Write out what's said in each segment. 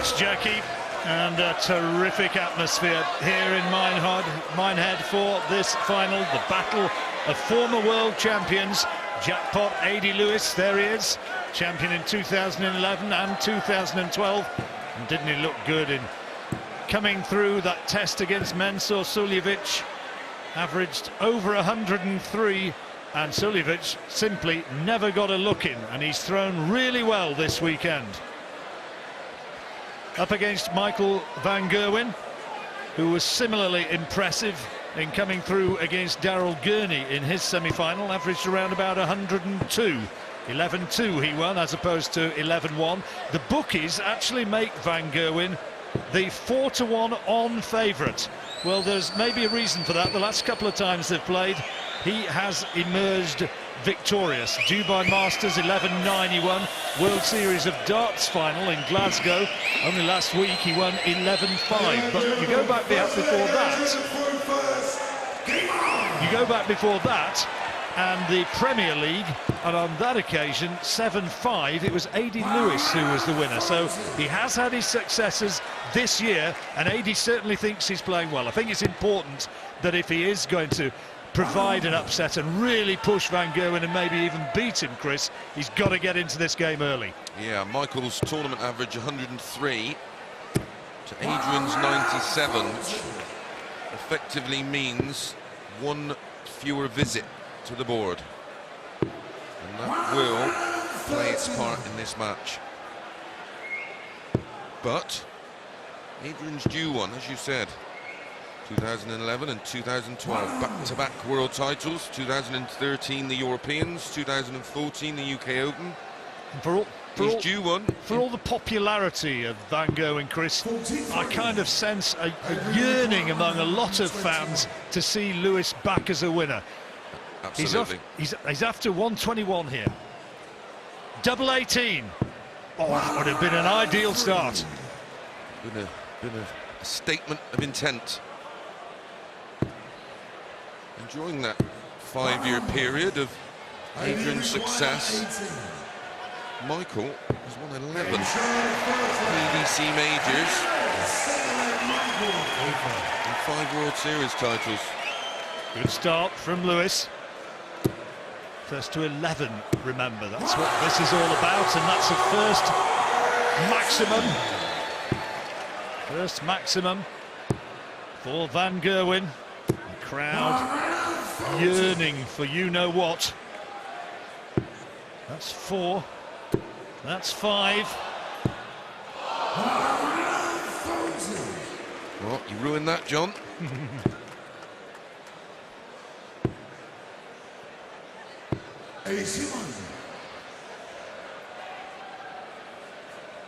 much, Jackie. And a terrific atmosphere here in Minehead for this final, the battle of former world champions. Jackpot A.D. Lewis, there he is, champion in 2011 and 2012. And didn't he look good in coming through that test against Mensur Suljevic? Averaged over 103, and Suljevic simply never got a look in, and he's thrown really well this weekend. Up against Michael van Gerwen, who was similarly impressive in coming through against Daryl Gurney in his semi-final, averaged around about 102. 11-2 he won as opposed to 11-1. The bookies actually make Van Gerwen the 4-1 on favourite. Well, there's maybe a reason for that. The last couple of times they've played, he has emerged victorious. Dubai Masters 11-9 he won. World Series of Darts final in Glasgow only last week he won 11-5. But you go back before that, and the Premier League, and on that occasion 7-5 it was A.D. Lewis who was the winner. So he has had his successes this year, and A.D. certainly thinks he's playing well. I think it's important that if he is going to provide an upset and really push Van Gerwen and maybe even beat him, Chris, he's got to get into this game early. Yeah, Michael's tournament average 103 to Adrian's 97, which effectively means one fewer visit to the board, and that will play its part in this match. But Adrian's due one, as you said. 2011 and 2012 back-to-back world titles. 2013 the Europeans, 2014 the UK Open. He's due one. For all the popularity of Van Gerwen, Chris, I kind of sense a yearning among a lot of fans to see Lewis back as a winner. Absolutely. He's after 121 here. Double 18. Oh, that would have been an ideal start. Been a statement of intent. Enjoying that 5-year period of Adrian's success. Michael has won 11 PDC majors and 5 World Series titles. Good start from Lewis. First to 11, remember, that's what this is all about, and that's a first maximum. First maximum for Van Gerwen. The crowd yearning for you-know-what. That's 4. That's 5. Well, you ruined that, John.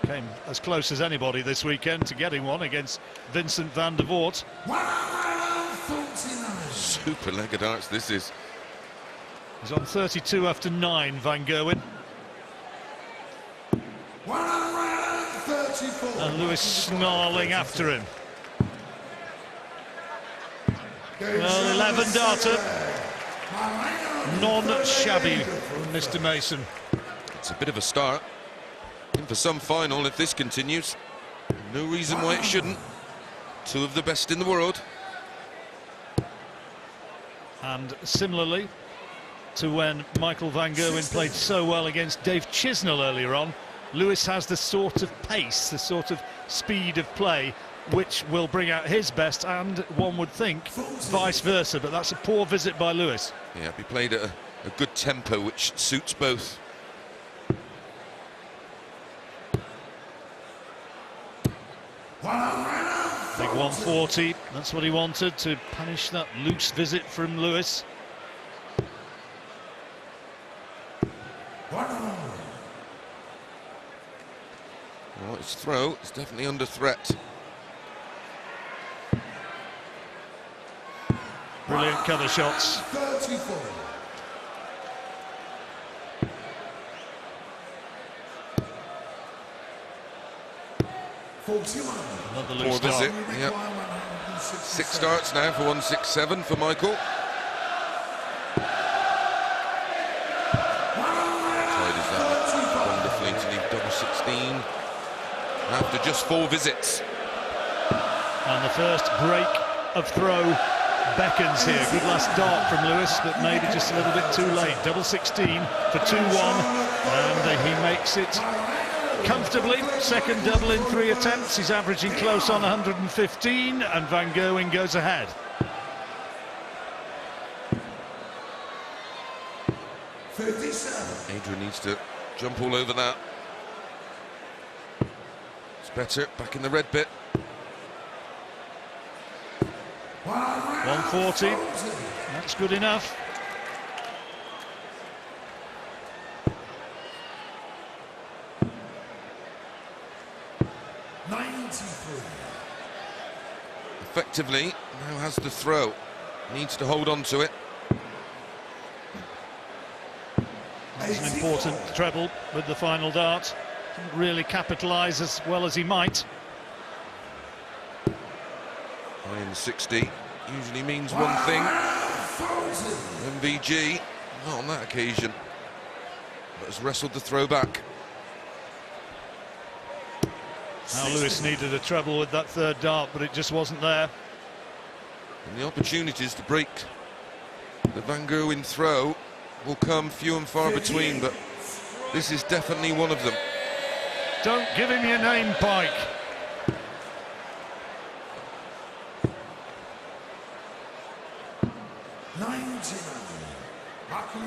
Came as close as anybody this weekend to getting one against Vincent van der Voort. Super leg of darts this is. He's on 32 after 9, Van Gerwen. And Lewis snarling after him. Well, 11 darter. Non-shabby from Mr. Mason. It's a bit of a start. In for some final if this continues. No reason why it shouldn't. 2 of the best in the world. And similarly to when Michael van Gerwen played so well against Dave Chisnell earlier on, Lewis has the sort of pace, the sort of speed of play which will bring out his best, and one would think vice versa, but that's a poor visit by Lewis. Yeah, he played at a good tempo which suits both. Big 140, that's what he wanted, to punish that loose visit from Lewis. Well, his throw is definitely under threat. Brilliant cover shots. 34. Another Poor loose start. visit. Yep. 6 starts now for 167 for Michael. Tidies that up wonderfully to leave double 16. after just 4 visits. And the first break of throw beckons here. Good last dart from Lewis, but maybe just a little bit too late. Double 16 for 2-1, and he makes it comfortably. Second double in 3 attempts. He's averaging close on 115, and Van Gerwen goes ahead. Adrian needs to jump all over that. It's better, back in the red bit. 140, that's good enough. Effectively, now has the throw. Needs to hold on to it. It's an important treble with the final dart. Didn't really capitalise as well as he might. High in 60 usually means one thing. MVG, not on that occasion, but has wrestled the throw back. Now Lewis needed a treble with that third dart, but it just wasn't there. And the opportunities to break the Van Gerwen throw will come few and far between, but this is definitely one of them. Don't give him your name, Pike.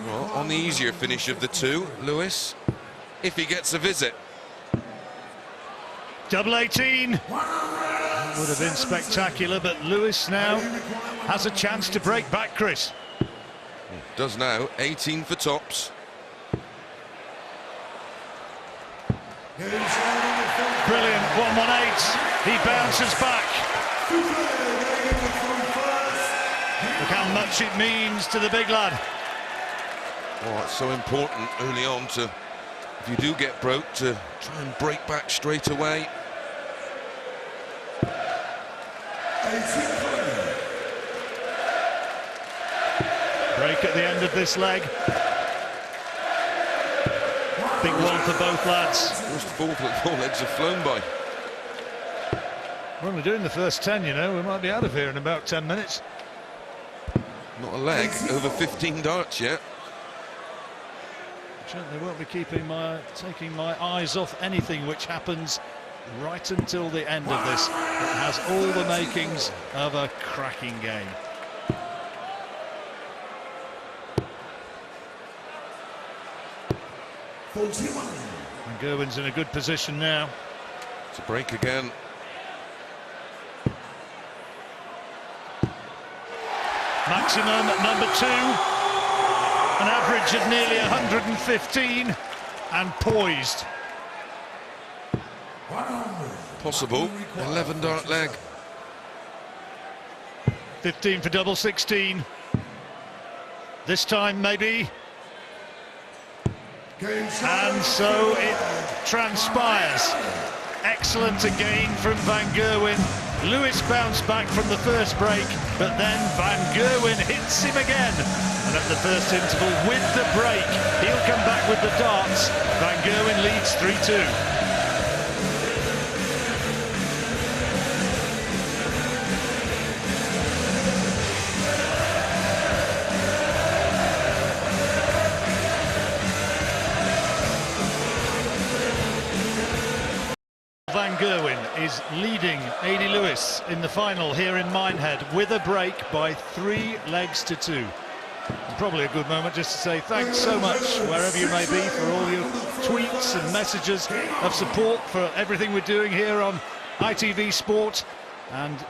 Well, on the easier finish of the two, Lewis, if he gets a visit. Double 18. Would have been spectacular, but Lewis now has a chance to break back, Chris. Does now, 18 for tops. Brilliant, 118. He bounces back. Look how much it means to the big lad. Oh, it's so important early on to, if you do get broke, to try and break back straight away. Break at the end of this leg. Big one for both lads. First 4 legs have flown by. We're only doing the first 10, you know. We might be out of here in about 10 minutes. Not a leg, over 15 darts yet. Certainly won't be taking my eyes off anything which happens right until the end of this. It has all the makings of a cracking game. And Gerwen's in a good position now. To break again. Maximum at number 2. An average of nearly 115 and poised. Possible 11 dart leg. 15 for double 16. This time maybe. And so it transpires. Excellent again from Van Gerwen. Lewis bounced back from the first break, but then Van Gerwen hits him again. And at the first interval with the break, he'll come back with the darts. Van Gerwen leads 3-2. Van Gerwen is leading A.D. Lewis in the final here in Minehead with a break by 3 legs to 2. And probably a good moment just to say thanks so much, wherever you may be, for all your tweets and messages of support for everything we're doing here on ITV Sport. And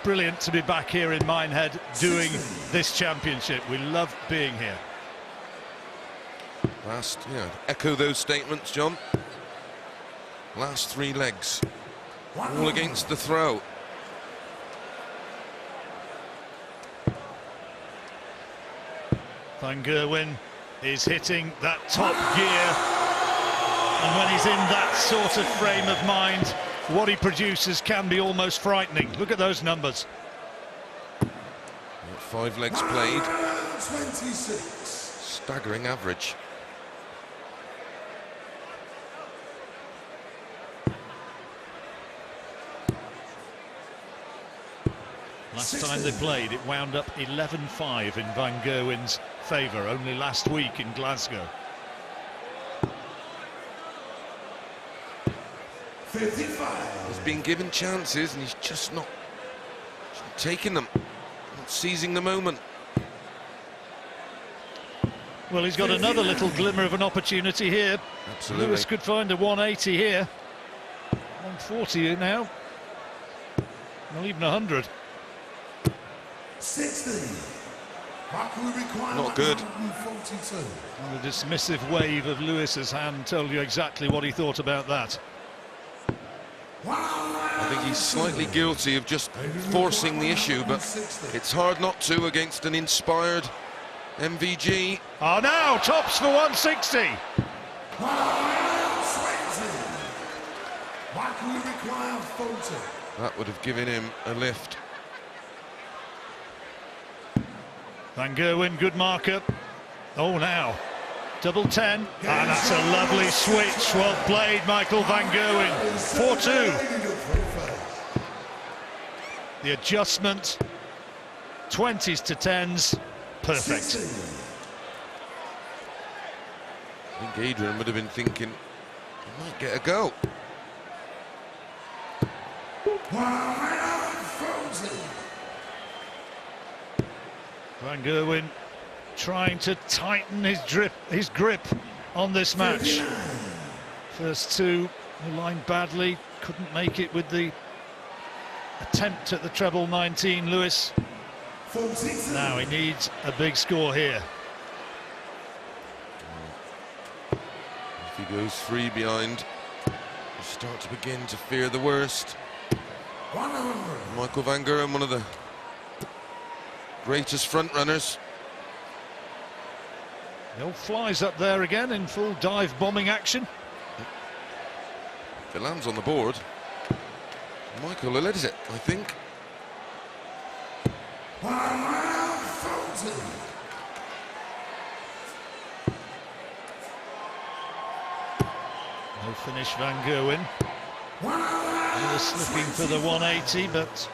brilliant to be back here in Minehead doing this championship. We love being here. Last, echo those statements, John. Last 3 legs, all against the throw. Van Gerwen is hitting that top gear, and when he's in that sort of frame of mind, what he produces can be almost frightening. Look at those numbers. 5 legs played. 26. Staggering average. Last time they played, it wound up 11-5 in Van Gerwen's favour, only last week in Glasgow. 55. He's been given chances and he's just not taking them, not seizing the moment. Well, he's got another little glimmer of an opportunity here. Absolutely. Lewis could find a 180 here. 140 now. Well, even 100. 60. Not good. 142. And the dismissive wave of Lewis's hand told you exactly what he thought about that. I think he's slightly guilty of just forcing the issue, but it's hard not to against an inspired MVG. Oh, now tops for 160. 40. That would have given him a lift. Van Gerwen, good marker. Oh, now double 10, and that's a lovely switch. Well played, Michael Van Gerwen. 4-2. The adjustment, 20s to 10s, perfect. I think Adrian would have been thinking, he might get a go. Van Gerwen trying to tighten his grip on this match. First two, he lined badly, couldn't make it with the attempt at the treble 19, Lewis. Now he needs a big score here. If he goes 3 behind, you start to begin to fear the worst. Michael Van Gerwen, one of the greatest front runners. The old flies up there again in full dive bombing action. If it lands on the board, Michael will let it, I think. No finish, Van Gerwen. He was slipping for the 180, but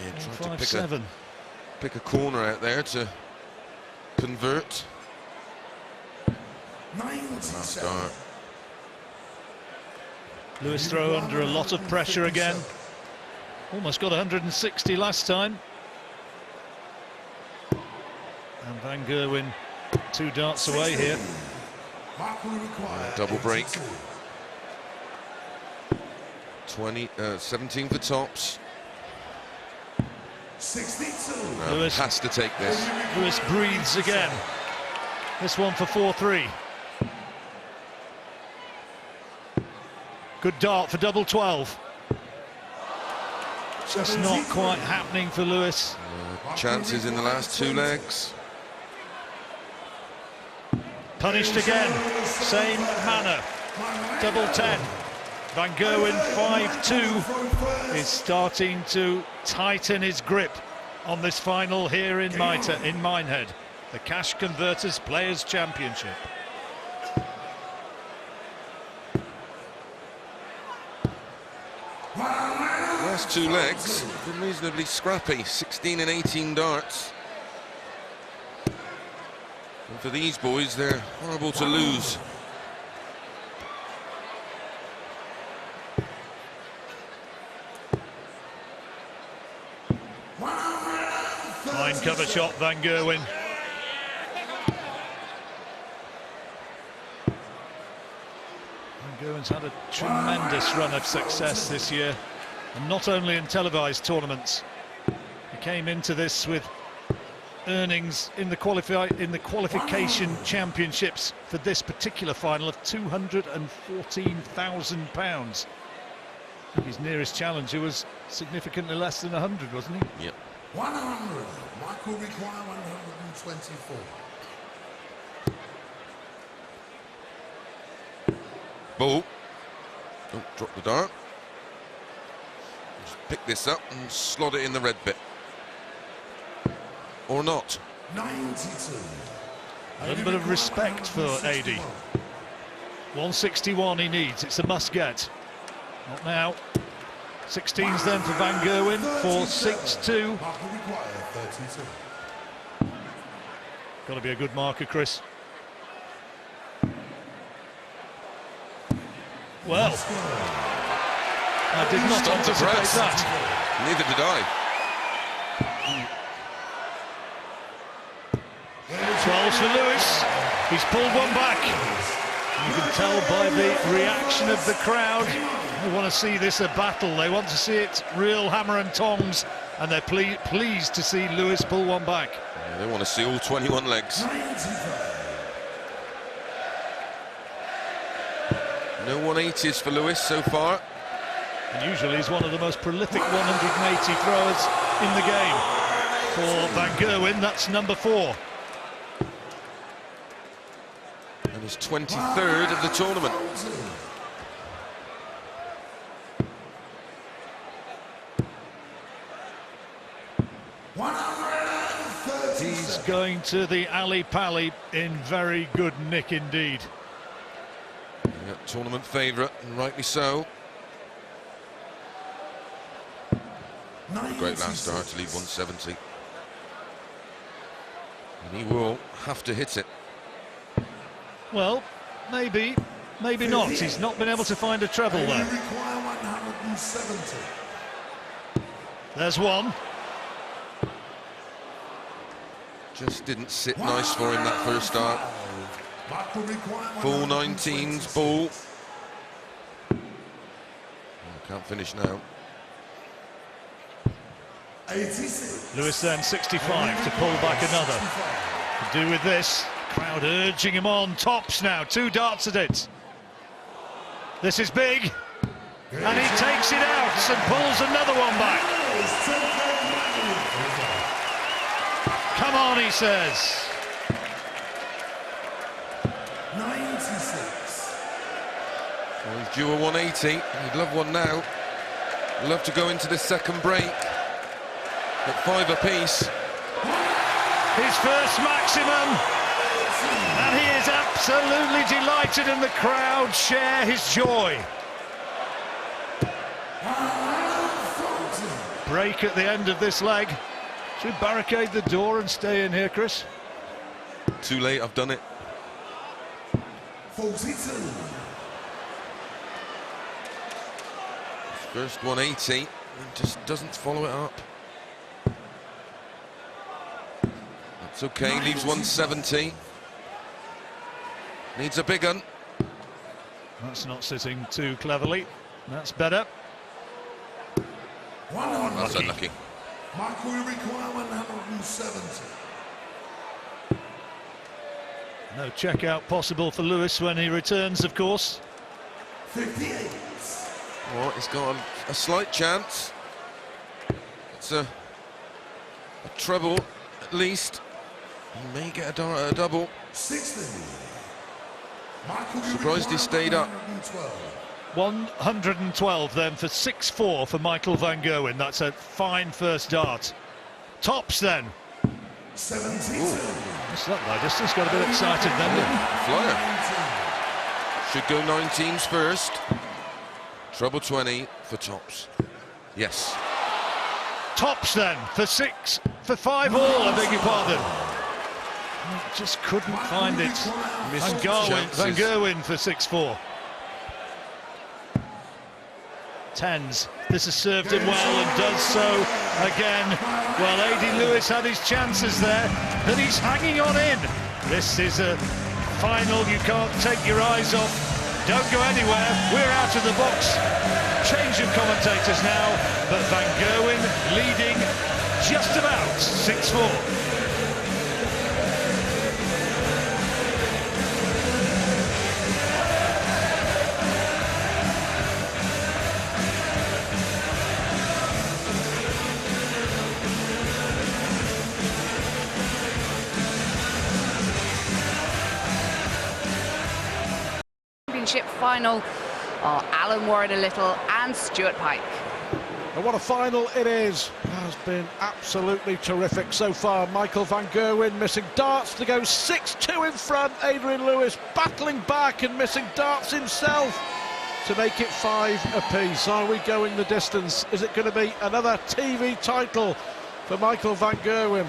Yeah, trying to 5-7. pick a corner out there to convert. Last dart. Lewis throw under a lot of pressure again. Almost got 160 last time. And Van Gerwen 2 darts away here. Double break. 17 for tops. 62. Lewis Has to take this. Lewis breathes again. This one for 4-3. Good dart for double 12. Just not quite happening for Lewis. Chances in the last 2 legs. Punished again, same manner. Double 10. Van Gerwen 5-2 is starting to tighten his grip on this final here in Minehead, the Cash Converters Players Championship. Last 2 legs, been reasonably scrappy. 16 and 18 darts. And for these boys, they're horrible to lose. Fine cover shot, Van Gerwen. Van Gerwen's had a tremendous run of success this year, and not only in televised tournaments. He came into this with earnings in the qualification championships for this particular final of £214,000. His nearest challenger was significantly less than 100, wasn't he? Yep. 100. Michael require 124. Ball. Don't drop the dart. Just pick this up and slot it in the red bit. Or not. 92. A little bit of respect for AD. 161 he needs, it's a must get. Not now. 16s then for Van Gerwen for 6-2. Marker required 32. Got to be a good marker, Chris. Well, I did not Stop the anticipate press. that. Neither did I. 12s for Lewis. He's pulled one back. You can tell by the reaction of the crowd. They want to see this a battle. They want to see it real hammer and tongs, and they're pleased to see Lewis pull one back. Yeah, they want to see all 21 legs. No 180s for Lewis so far. And usually he's one of the most prolific 180 throwers in the game. For Van Gerwen, that's number 4. And his 23rd of the tournament. He's going to the alley-pally in very good nick indeed. Yeah, tournament favourite, and rightly so. A great last start to leave 170. And he will have to hit it. Well, maybe not. He's not been able to find a treble there. Require 170. There's one. Just didn't sit nice for him that first start. Marker required Full 19s ball. Oh, can't finish now. 86. Lewis then 65 to pull back another. To do with this, crowd urging him on. Tops now, 2 darts at it. This is big, and he takes it out and pulls another one back. Come on, he says. 96. Well, he's due a 180. He'd love one now. Love to go into the second break. At 5 apiece. His first maximum, and he is absolutely delighted, and the crowd share his joy. Break at the end of this leg. Should barricade the door and stay in here, Chris. Too late, I've done it. 42. First 180, and just doesn't follow it up. That's okay, leaves 170. Needs a big one. That's not sitting too cleverly. That's better. That's unlucky. Marker require 170. No check-out possible for Lewis when he returns, of course. 58. Well, he's got a slight chance. It's a treble, at least. He may get a double. 60. Surprised he stayed up. 112 then for 6-4 for Michael Van Gerwen. That's a fine first dart. Tops then. 72. What's that by distance? Got a bit excited then, didn't he? Flyer. Should go 19s first. Treble 20 for tops. Yes. Tops then for 5 all, I beg your pardon. Just couldn't find it. Missed Van chances. Gerwen for 6-4. 10s. This has served him well and does so again. Well, A.D. Lewis had his chances there, but he's hanging on in. This is a final you can't take your eyes off. Don't go anywhere. We're out of the box. Change of commentators now, but Van Gerwen leading just about 6-4. Final are Alan Warren a little and Stuart Pike. And what a final it is. It has been absolutely terrific so far. Michael Van Gerwen missing darts to go 6-2 in front. Adrian Lewis battling back and missing darts himself. to make it 5 apiece. Are we going the distance? Is it going to be another TV title for Michael van Gerwen?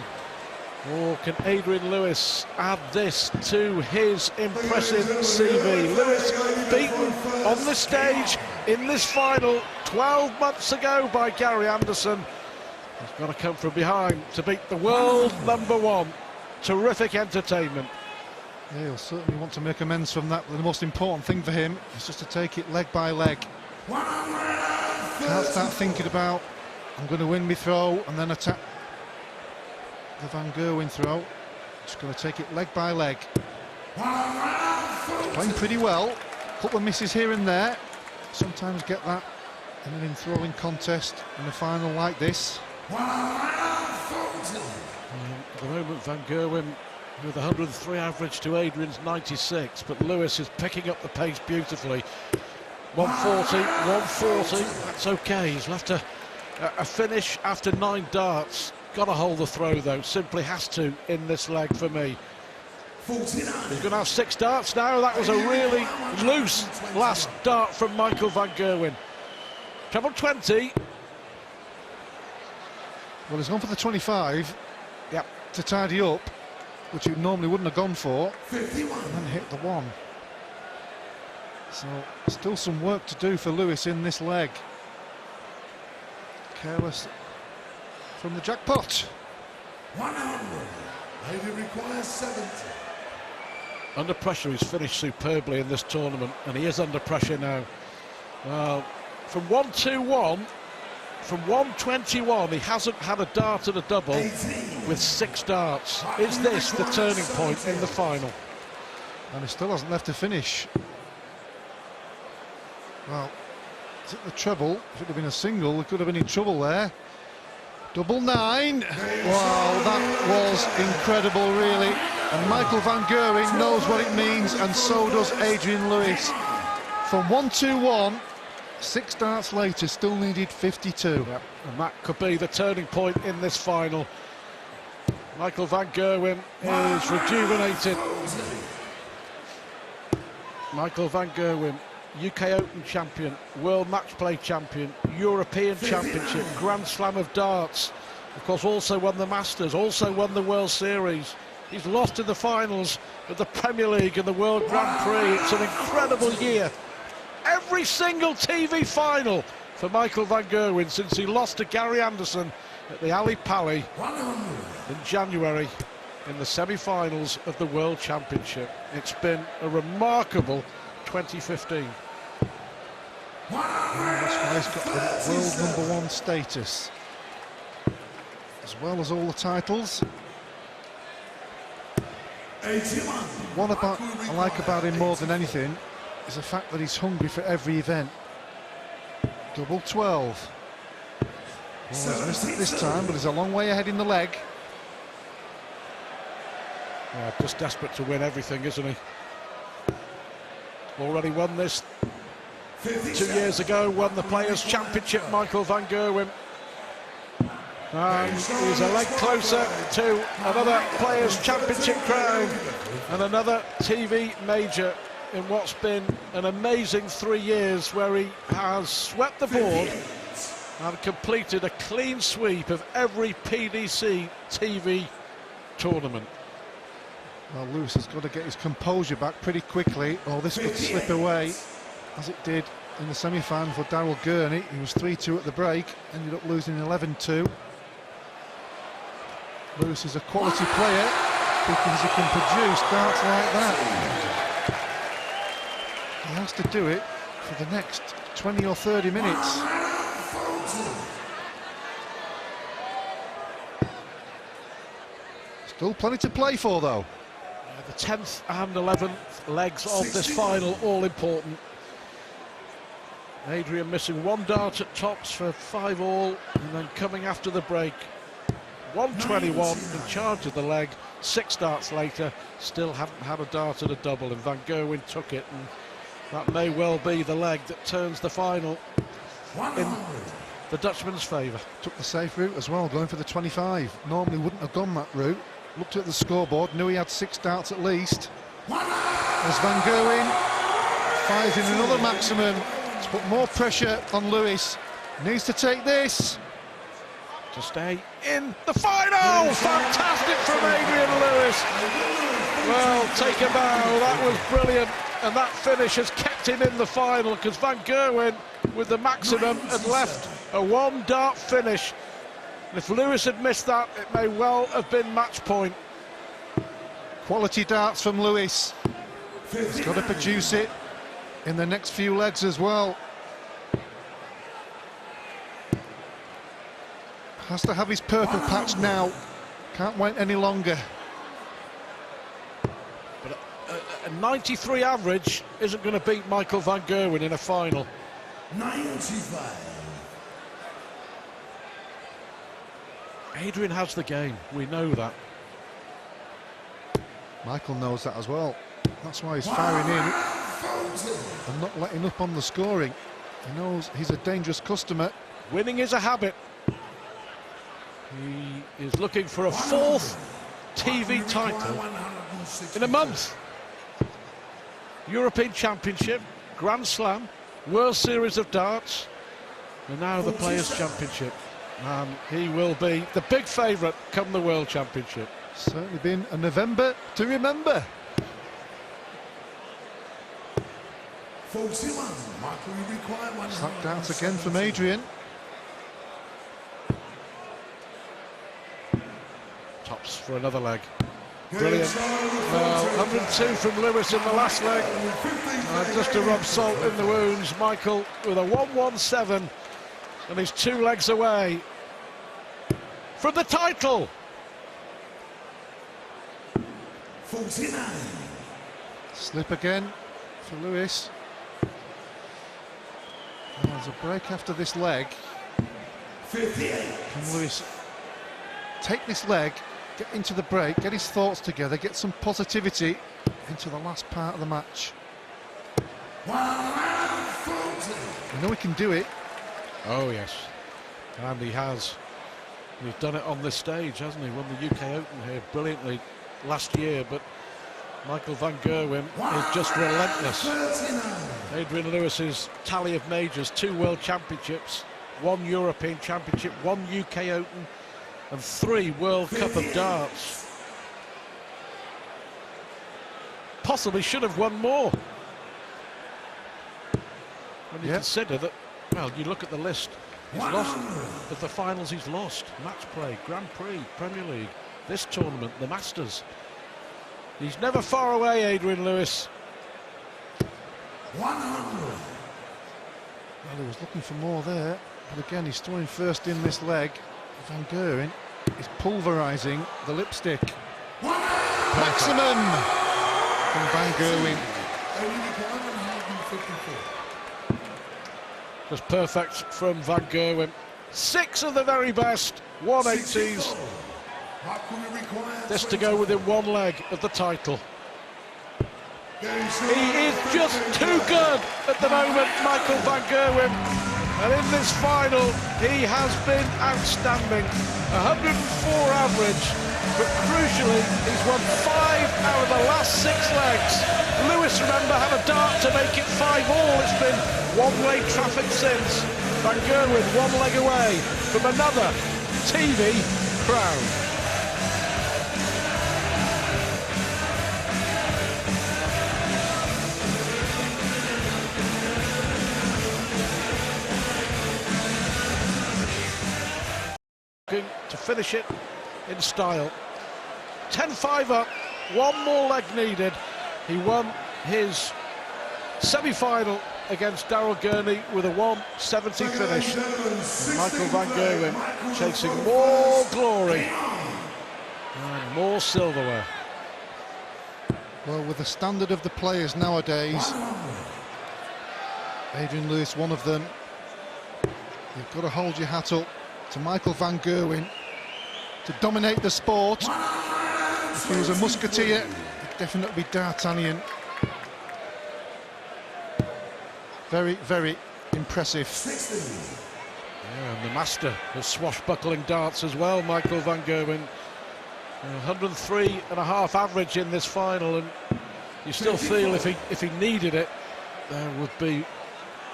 Or can Adrian Lewis add this to his impressive CV? Lewis beaten on this stage in this final 12 months ago by Gary Anderson. He's got to come from behind to beat the world #1. Terrific entertainment. Yeah, he'll certainly want to make amends from that. The most important thing for him is just to take it leg by leg. Can't start thinking about, I'm going to win my throw and then attack the Van Gerwen throw. Just going to take it leg by leg. Playing pretty well. Couple of misses here and there. Sometimes get that in an in-throwing contest in a final like this. At the moment, Van Gerwen with 103 average to Adrian's 96, but Lewis is picking up the pace beautifully. 140, 140, that's okay. He's left a finish after 9 darts. Got to hold the throw though, simply has to in this leg for me. 49. He's going to have 6 darts now. That was a really loose last dart from Michael van Gerwen. Treble 20. Well, he's gone for the 25. Yep. To tidy up, which he normally wouldn't have gone for, 51. and then hit the 1. So still some work to do for Lewis in this leg. Careless from the jackpot. 100. Lady requires 70. Under pressure, he's finished superbly in this tournament, and he is under pressure now. Well, from 121, from 121, he hasn't had a dart and a double 18. with 6 darts. Is this the turning point in the final? And he still hasn't left a finish. Well, is it the treble? If it had been a single, he could have been in trouble there. Double 9. Wow, that was incredible, really. And Michael van Gerwen knows what it means, and so does Adrian Lewis. From 121, 6 darts later, still needed 52. Yep. And that could be the turning point in this final. Michael van Gerwen is rejuvenated. Michael van Gerwen, UK Open champion, World Match Play champion, European Championship, Grand Slam of darts. Of course, also won the Masters, also won the World Series. He's lost in the finals of the Premier League and the World Grand Prix. It's an incredible year. Every single TV final for Michael van Gerwen since he lost to Gary Anderson at the Ali Pali in January in the semi-finals of the World Championship. It's been a remarkable 2015. That's why he's got the world #1 status, as well as all the titles. 81. What I like about him more than anything is the fact that he's hungry for every event. Double 12. Well, he's missed it this time, but he's a long way ahead in the leg. Yeah, just desperate to win everything, isn't he? Already won this 2 years ago, won the Players' Championship, Michael van Gerwen. And he's a leg closer to another Players' Championship crown and another TV major in what's been an amazing 3 years, where he has swept the board and completed a clean sweep of every PDC TV tournament. Well, Lewis has got to get his composure back pretty quickly, or this could slip away, as it did in the semi-final for Daryl Gurney. He was 3-2 at the break, ended up losing 11-2. Lewis is a quality player because he can produce darts like that. He has to do it for the next 20 or 30 minutes. Still plenty to play for, though. The 10th and 11th legs of this final, all important. Adrian missing 1 dart at tops for 5 all, and then coming after the break, 121 in charge of the leg. 6 darts later, still haven't had a dart at a double, and Van Gerwen took it, and that may well be the leg that turns the final in the Dutchman's favour. Took the safe route as well, going for the 25. Normally wouldn't have gone that route. Looked at the scoreboard, knew he had 6 darts at least. As Van Gerwen fires in another maximum To put more pressure on Lewis. Needs to take this. To stay in the final. Fantastic from Adrian Lewis. Well, take a bow. That was brilliant. And that finish has kept him in the final, because Van Gerwen, with the maximum, had left a one-dart finish. And if Lewis had missed that, it may well have been match point. Quality darts from Lewis. He's got to produce it in the next few legs as well. Has to have his purple patch now. Can't wait any longer. But a 93 average isn't going to beat Michael Van Gerwen in a final. 95. Adrian has the game, we know that. Michael knows that as well. That's why he's firing in and not letting up on the scoring. He knows he's a dangerous customer. Winning is a habit. He is looking for a fourth TV title in a month. European Championship, Grand Slam, World Series of Darts, and now the Players' Championship. And he will be the big favourite come the World Championship. Certainly been a November to remember. 41. Michael, you require 100. Slack darts again from Adrian. Tops for another leg. Brilliant. 102 from Lewis in the last leg. Just to rub salt in the wounds, Michael with a 117, and he's 2 legs away from the title. 49. Slip again for Lewis. Oh, there's a break after this leg. 58. Can Lewis take this leg, get into the break, get his thoughts together, get some positivity into the last part of the match? 140. We know he can do it. Oh yes, and he has. He's done it on this stage, hasn't he? Won the UK Open here brilliantly last year, but Michael Van Gerwen is just relentless. 39. Adrian Lewis's tally of majors: 2 World Championships, 1 European Championship, 1 UK Open, and 3 World Cup of Darts. Possibly should have won more. When you consider that, well, you look at the list, he's lost of the finals, he's lost match play, Grand Prix, Premier League, this tournament, the Masters. He's never far away, Adrian Lewis. 100. Well, he was looking for more there, but again, he's throwing first in this leg. Van Gerwen is pulverising the lipstick. Maximum from Van Gerwen. Just perfect from Van Gerwen. 6 of the very best 180s. This to go within 1 leg of the title. He is just too good at the moment, Michael Van Gerwen. And in this final, he has been outstanding. 104 average, but crucially, he's won 5 out of the last 6 legs. Lewis, remember, had a dart to make it 5-all. It's been one-way traffic since. Van Gerwen 1 leg away from another TV crown. To finish it in style. 10-5 up, 1 more leg needed. He won his semi-final against Daryl Gurney with a 170 finish. And Michael Van Gerwen chasing more glory and more silverware. Well, with the standard of the players nowadays, Adrian Lewis, one of them, you've got to hold your hat up to Michael Van Gerwen to dominate the sport. If he was a musketeer, he'd definitely be D'Artagnan. Very, very impressive. Yeah, and the master of swashbuckling darts as well, Michael Van Gerwen. 103.5 average in this final, and you still feel if he needed it, there would be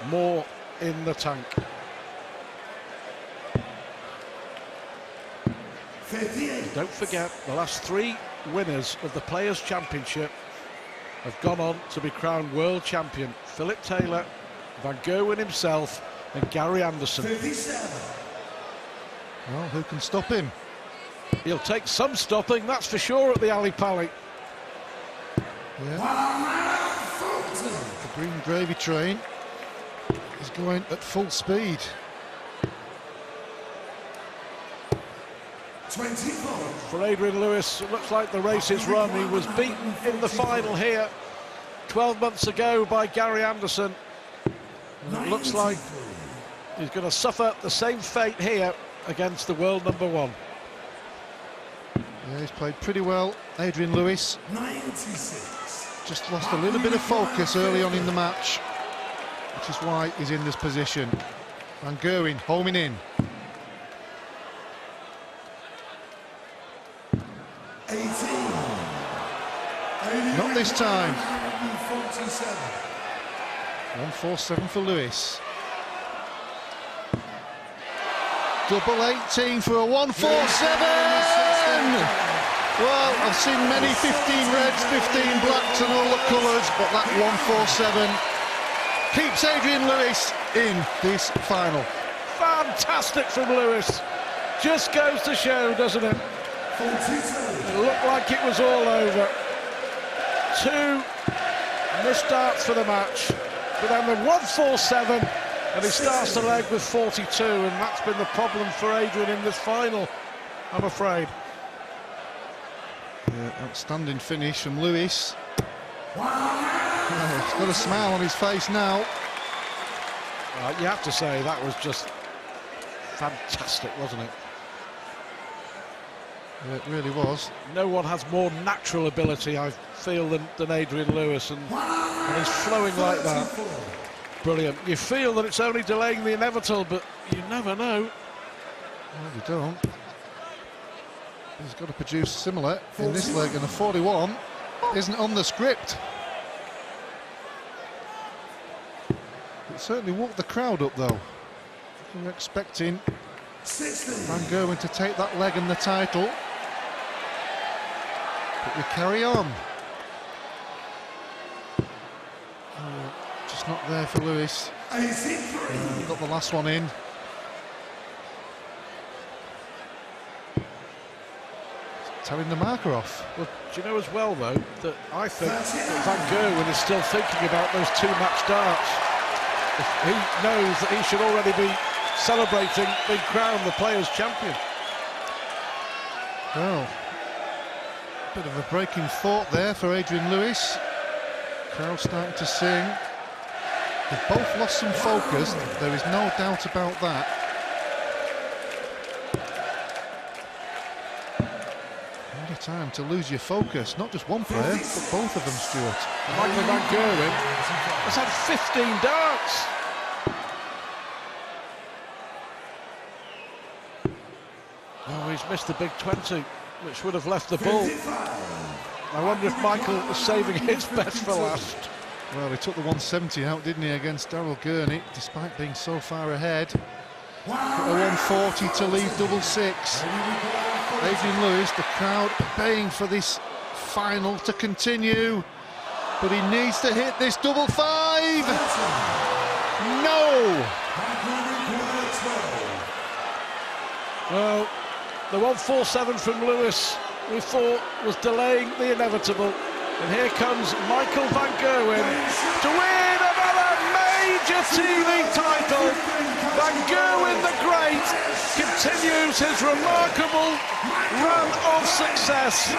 more in the tank. 58. Don't forget, the last 3 winners of the Players' Championship have gone on to be crowned world champion. Philip Taylor, Van Gerwen himself, and Gary Anderson. 57. Well, who can stop him? He'll take some stopping, that's for sure, at the Ali Pali. Yeah. The green gravy train is going at full speed. 24. For Adrian Lewis, it looks like the race is run. He was beaten in the final here 12 months ago by Gary Anderson. And it looks like he's going to suffer the same fate here against the world #1. Yeah, he's played pretty well, Adrian Lewis. 96. Just lost a little bit of focus early on in the match, which is why he's in this position. Van Gerwen homing in. 18. Not this time. 147. 147 for Lewis. Double 18 for a 147! Well, I've seen many 15 reds, 15 blacks and all the colours, but that 147 keeps Adrian Lewis in this final. Fantastic from Lewis. Just goes to show, doesn't it? 42. It looked like it was all over. 2 missed starts for the match, but then the 147, and he starts the leg with 42, and that's been the problem for Adrian in this final, I'm afraid. Yeah, outstanding finish from Lewis. Oh, he's got a smile on his face now. You have to say that was just fantastic, wasn't it? Yeah, it really was. No one has more natural ability, I feel, than Adrian Lewis, and he's flowing like that. Brilliant. You feel that it's only delaying the inevitable, but you never know. Well, you don't. He's got to produce similar in this leg, and a 41 isn't on the script. It certainly woke the crowd up, though. We were expecting 60. Van Gerwen to take that leg and the title. But we carry on. Oh, just not there for Lewis. 83. Got the last one in. Telling the marker off. Well, do you know as well, though, that I think that Van Gerwen is still thinking about those 2 match darts. He knows that he should already be celebrating being crowned the Players' Champion. Well, bit of a breaking thought there for Adrian Lewis. Crowd starting to sing. They've both lost some focus, there is no doubt about that. What a time to lose your focus, not just one player, but both of them, Stuart. Michael Van Gerwen has had 15 darts. Oh, he's missed the big 20, which would have left the ball. I wonder if Michael was saving his best for last. Well, he took the 170 out, didn't he, against Daryl Gurney, despite being so far ahead. Got a 140 to leave double 6. Adrian Lewis, the crowd paying for this final to continue, but he needs to hit this double 5. No! Well, the 147 from Lewis, we thought, was delaying the inevitable. And here comes Michael Van Gerwen to win another major TV title. Van Gerwen the Great continues his remarkable run of success.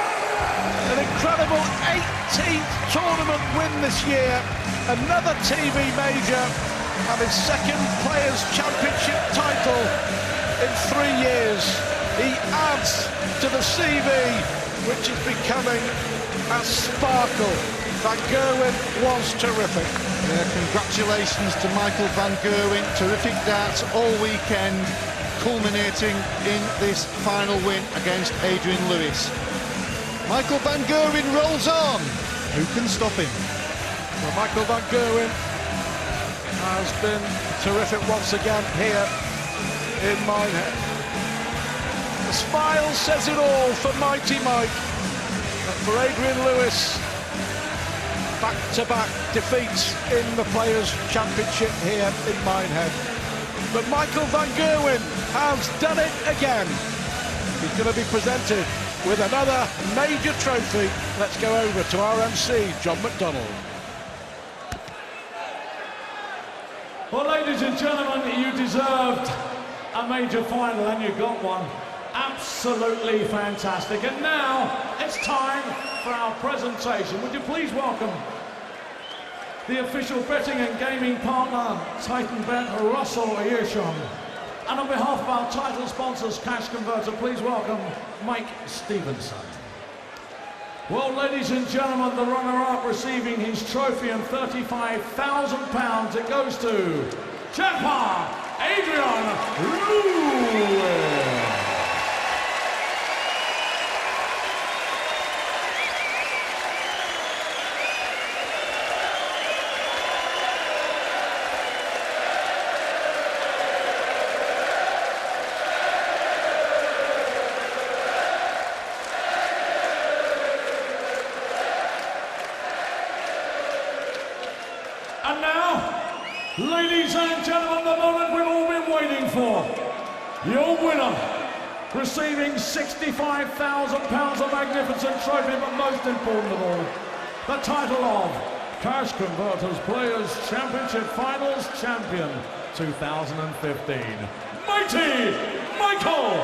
An incredible 18th tournament win this year. Another TV major and his second Players' Championship title in 3 years. He adds to the CV, which is becoming a sparkle. Van Gerwen was terrific. Yeah, congratulations to Michael Van Gerwen. Terrific darts all weekend, culminating in this final win against Adrian Lewis. Michael Van Gerwen rolls on. Who can stop him? Well, Michael Van Gerwen has been terrific once again here in Minehead. The smile says it all for Mighty Mike, and for Adrian Lewis. Back-to-back defeats in the Players' Championship here in Minehead. But Michael van Gerwen has done it again. He's going to be presented with another major trophy. Let's go over to our MC, John McDonald. Well, ladies and gentlemen, you deserved a major final and you got one. Absolutely fantastic. And now it's time for our presentation. Would you please welcome the official betting and gaming partner, Titan Bet, Russell Yershon. And on behalf of our title sponsors, Cash Converter, please welcome Mike Stevenson. Well, ladies and gentlemen, the runner-up receiving his trophy and £35,000, it goes to Japan, Adrian Lewis. And now, ladies and gentlemen, the moment we've all been waiting for. Your winner, receiving £65,000, a magnificent trophy, but most important of all, the title of Cash Converters Players Championship Finals Champion 2015. Mighty Michael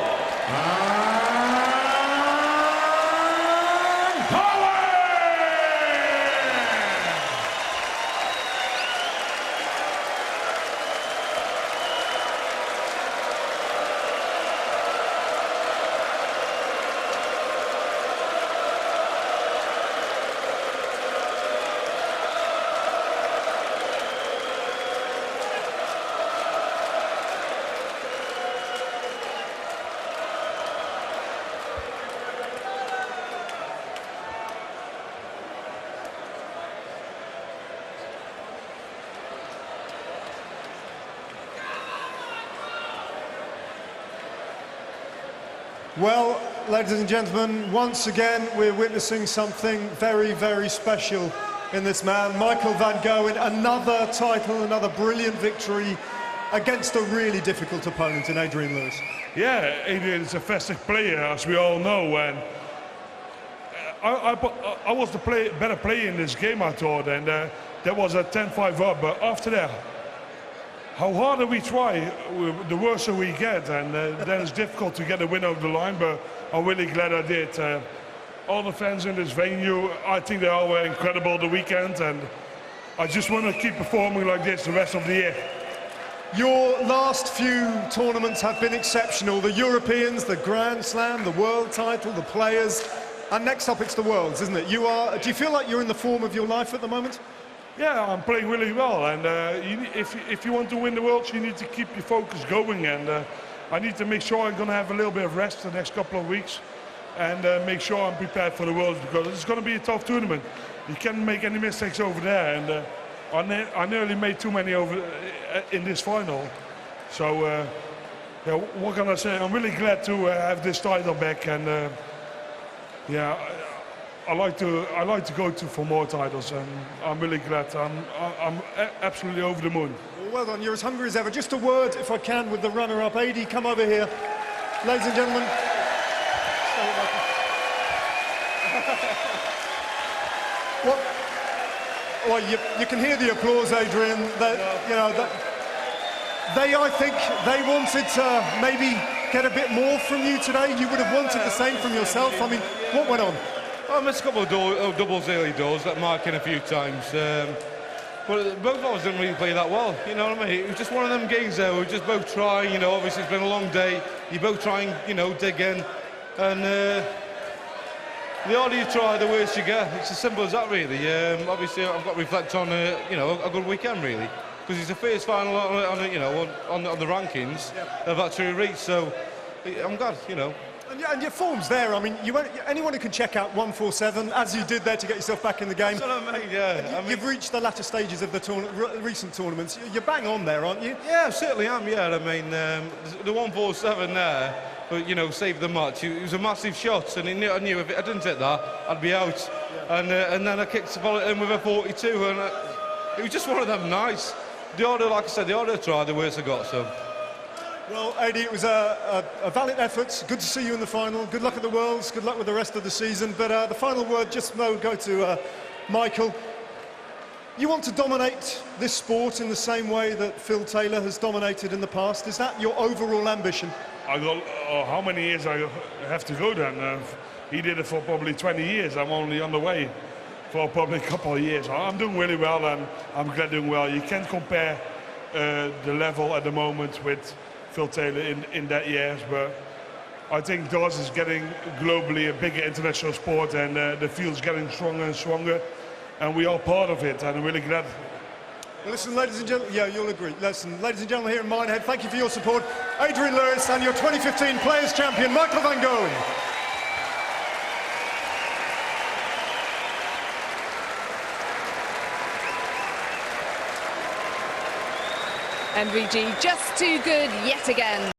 Well, ladies and gentlemen, once again we're witnessing something very, very special in this man, Michael van Gerwen. Another title, another brilliant victory against a really difficult opponent in Adrian Lewis. Yeah, Adrian is a fantastic player, as we all know, and I was the better player in this game, I thought, and that was a 10-5 up, but after that, how harder we try, the worse we get, and then it's difficult to get a win over the line, but I'm really glad I did. All the fans in this venue, I think they all were incredible the weekend, and I just want to keep performing like this the rest of the year. Your last few tournaments have been exceptional. The Europeans, the Grand Slam, the World title, the Players, and next up it's the Worlds, isn't it? Do you feel like you're in the form of your life at the moment? Yeah, I'm playing really well, and if you want to win the Worlds, you need to keep your focus going, and I need to make sure I'm going to have a little bit of rest the next couple of weeks, and make sure I'm prepared for the Worlds, because it's going to be a tough tournament. You can't make any mistakes over there, and I nearly made too many over in this final. So, yeah, what can I say? I'm really glad to have this title back, and yeah. I like to go for more titles, and I'm really glad. I'm absolutely over the moon. Well done, you're as hungry as ever. Just a word, if I can, with the runner-up. AD, come over here. Ladies and gentlemen. Well, you can hear the applause, Adrian. I think they wanted to maybe get a bit more from you today. You would have wanted the same from yourself. I mean, what went on? I missed a couple of doubles early doors, that Mark in a few times. But both of us didn't really play that well, you know what I mean? It was just one of them games there, we just both trying, you know, obviously it's been a long day, you both trying, you know, dig in, and the harder you try, the worse you get. It's as simple as that, really. Obviously, I've got to reflect on, you know, a good weekend, really, because it's the first final on the rankings I've actually reached, so I'm glad, you know. And your form's there. I mean, anyone who can check out 147, as you did there to get yourself back in the game. That's what I mean, yeah. You've reached the latter stages of the recent tournaments. You're bang on there, aren't you? Yeah, I certainly am, yeah. I mean, the 147 there, but, you know, saved the match. It was a massive shot, and I knew if I didn't hit that, I'd be out. Yeah. And then I kicked the ball in with a 42, and it was just one of them nights. The order, like I said, the order I tried, the worse I got, so. Well, Adi, it was a valiant effort. Good to see you in the final. Good luck at the Worlds. Good luck with the rest of the season. But the final word just now go to Michael. You want to dominate this sport in the same way that Phil Taylor has dominated in the past. Is that your overall ambition? I go, how many years I have to go then? He did it for probably 20 years. I'm only on the way for probably a couple of years. I'm doing really well, and I'm glad doing well. You can't compare the level at the moment with Phil Taylor in that years, but I think darts is getting globally a bigger international sport, and the field's getting stronger and stronger, and we are part of it, and I'm really glad. Well, listen, ladies and gentlemen, yeah, you'll agree. Listen, ladies and gentlemen here in Minehead, thank you for your support. Adrian Lewis and your 2015 Players Champion, Michael van Gerwen. MVG just too good yet again.